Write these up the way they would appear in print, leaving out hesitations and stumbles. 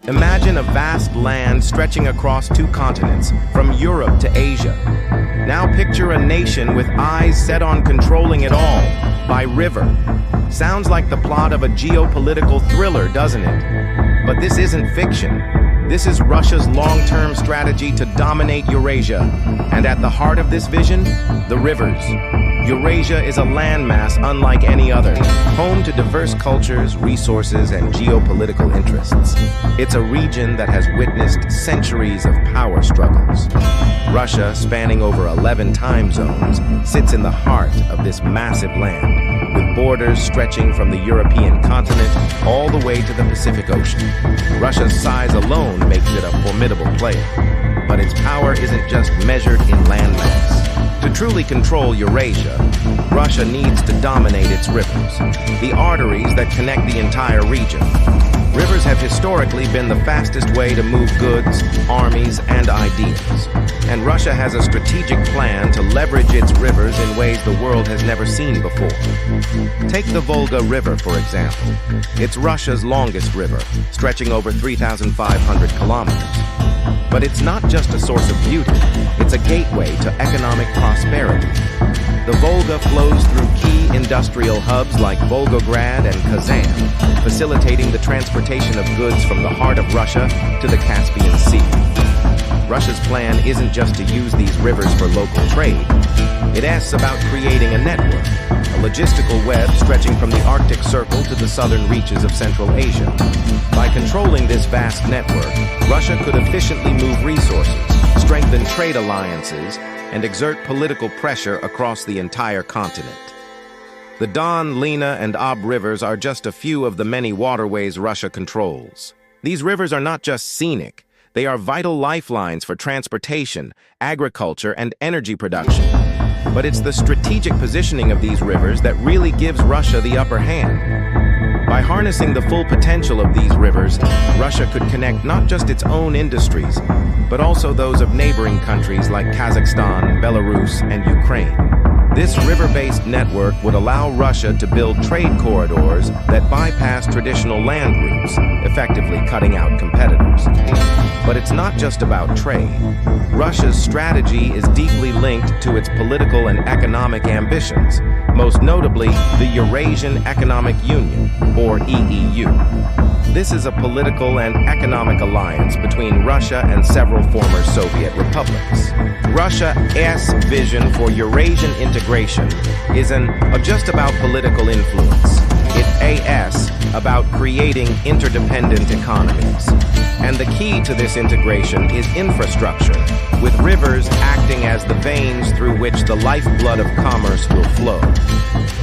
Imagine a vast land stretching across two continents, from Europe to Asia. Now picture a nation with eyes set on controlling it all, by river. Sounds like the plot of a geopolitical thriller, doesn't it? But this isn't fiction. This is Russia's long-term strategy to dominate Eurasia. And at the heart of this vision, the rivers. Eurasia is a landmass unlike any other, home to diverse cultures, resources, and geopolitical interests. It's a region that has witnessed centuries of power struggles. Russia, spanning over 11 time zones, sits in the heart of this massive land, with borders stretching from the European continent all the way to the Pacific Ocean. Russia's size alone makes it a formidable player, but its power isn't just measured in landmass. To truly control Eurasia, Russia needs to dominate its rivers, the arteries that connect the entire region. Rivers have historically been the fastest way to move goods, armies, and ideas. And Russia has a strategic plan to leverage its rivers in ways the world has never seen before. Take the Volga River, for example. It's Russia's longest river, stretching over 3,500 kilometers. But it's not just a source of beauty, it's a gateway to economic prosperity. The Volga flows through key industrial hubs like Volgograd and Kazan, facilitating the transportation of goods from the heart of Russia to the Caspian Sea. Russia's plan isn't just to use these rivers for local trade. It asks about creating a network, a logistical web stretching from the Arctic Circle to the southern reaches of Central Asia. By controlling this vast network, Russia could efficiently move resources, strengthen trade alliances, and exert political pressure across the entire continent. The Don, Lena, and Ob rivers are just a few of the many waterways Russia controls. These rivers are not just scenic, they are vital lifelines for transportation, agriculture, and energy production. But it's the strategic positioning of these rivers that really gives Russia the upper hand. By harnessing the full potential of these rivers, Russia could connect not just its own industries, but also those of neighboring countries like Kazakhstan, Belarus, and Ukraine. This river-based network would allow Russia to build trade corridors that bypass traditional land routes, effectively cutting out competitors. But it's not just about trade. Russia's strategy is deeply linked to its political and economic ambitions, most notably the Eurasian Economic Union, or EEU. This is a political and economic alliance between Russia and several former Soviet republics. Russia's vision for Eurasian integration isn't just about political influence. It's about creating interdependent economies. And the key to this integration is infrastructure, with rivers acting as the veins through which the lifeblood of commerce will flow.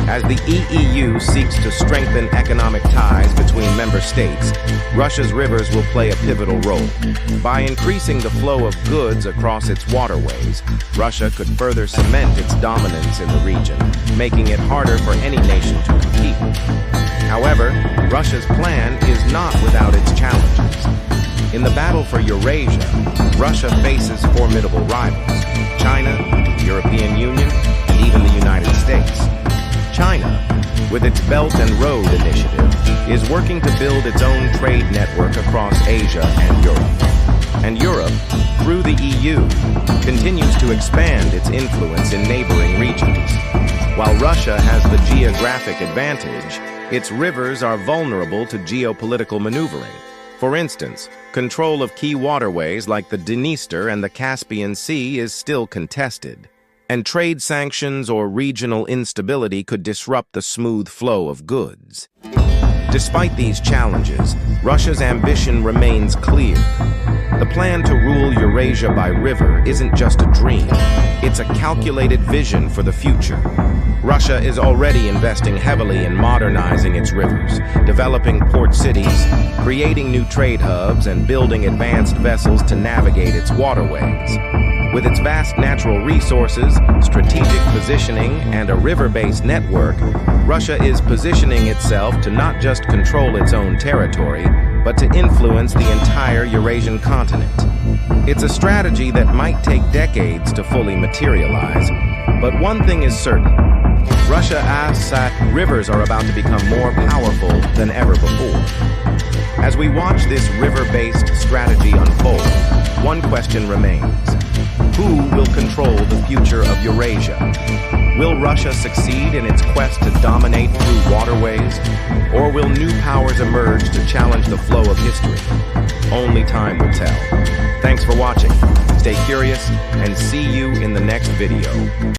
As the EEU seeks to strengthen economic ties between member states, Russia's rivers will play a pivotal role. By increasing the flow of goods across its waterways, Russia could further cement its dominance in the region, making it harder for any nation to compete. However, Russia's plan is not without its challenges. In the battle for Eurasia, Russia faces formidable rivals: China, the European Union, and even the United States. China, with its Belt and Road Initiative, is working to build its own trade network across Asia and Europe. And Europe, through the EU, continues to expand its influence in neighboring regions. While Russia has the geographic advantage, its rivers are vulnerable to geopolitical maneuvering. For instance, control of key waterways like the Dniester and the Caspian Sea is still contested, and trade sanctions or regional instability could disrupt the smooth flow of goods. Despite these challenges, Russia's ambition remains clear. The plan to rule Eurasia by river isn't just a dream, it's a calculated vision for the future. Russia is already investing heavily in modernizing its rivers, developing port cities, creating new trade hubs, and building advanced vessels to navigate its waterways. With its vast natural resources, strategic positioning, and a river-based network, Russia is positioning itself to not just control its own territory, but to influence the entire Eurasian continent. It's a strategy that might take decades to fully materialize, but one thing is certain: Russia's rivers are about to become more powerful than ever before. As we watch this river-based strategy unfold, one question remains. Who will control the future of Eurasia? Will Russia succeed in its quest to dominate through waterways? Or will new powers emerge to challenge the flow of history? Only time will tell. Thanks for watching. Stay curious and see you in the next video.